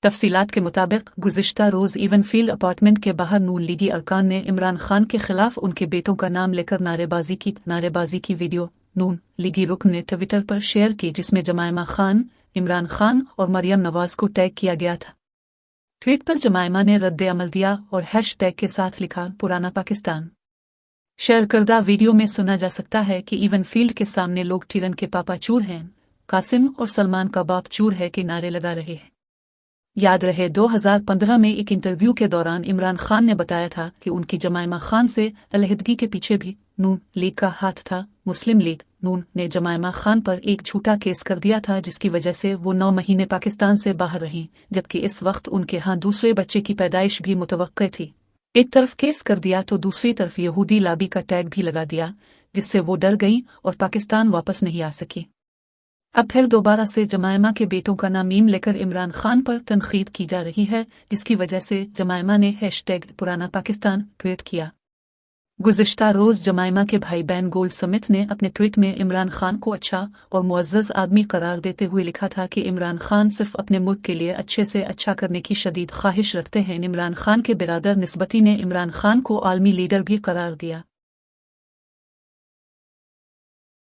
तफसीलात के मुताबिक गुज़िश्ता रोज़ इवनफील्ड अपार्टमेंट के बाहर नून लीगी अरकान ने इमरान खान के खिलाफ उनके बेटों का नाम लेकर नारेबाजी की वीडियो नून लीगी रुकन ने ट्विटर पर शेयर की, जिसमें जमायमा खान, इमरान खान और मरियम नवाज को टैग किया गया था। ट्वीट पर जमायमा ने रद्द अमल दिया और हैशटैग के साथ लिखा पुराना पाकिस्तान। शेयर करदा वीडियो में सुना जा सकता है कि इवनफील्ड के सामने लोग टिरन के पापा चूर हैं, कासिम और सलमान का बाप चूर है के नारे लगा रहे हैं। याद रहे 2015 में एक इंटरव्यू के दौरान इमरान खान ने बताया था कि उनकी जमायमा खान से अलहदगी के पीछे भी नून लीग का हाथ था। मुस्लिम लीग नून ने जमायमा खान पर एक झूठा केस कर दिया था, जिसकी वजह से वो 9 महीने पाकिस्तान से बाहर रहीं, जबकि इस वक्त उनके यहाँ दूसरे बच्चे की पैदाइश भी मुतवक्के थी। एक तरफ केस कर दिया तो दूसरी तरफ यहूदी लाबी का टैग भी लगा दिया, जिससे वो डर गई और पाकिस्तान वापस नहीं आ सकी। अब फिर दोबारा से जमायमा के बेटों का नाम लेकर इमरान खान पर तनखीद की जा रही है, जिसकी वजह से जमायमा ने हैशटैग पुराना पाकिस्तान ट्वीट किया। गुज़िश्ता रोज़ जमायमा के भाई बहन गोल्ड समिथ ने अपने ट्वीट में इमरान खान को अच्छा और मुअज़्ज़ज़ आदमी करार देते हुए लिखा था कि इमरान खान सिर्फ अपने मुल्क के लिए अच्छे से अच्छा करने की शदीद ख्वाहिश रखते हैं। इमरान खान के बिरादर निस्बती ने इमरान खान को आलमी लीडर भी करार दिया।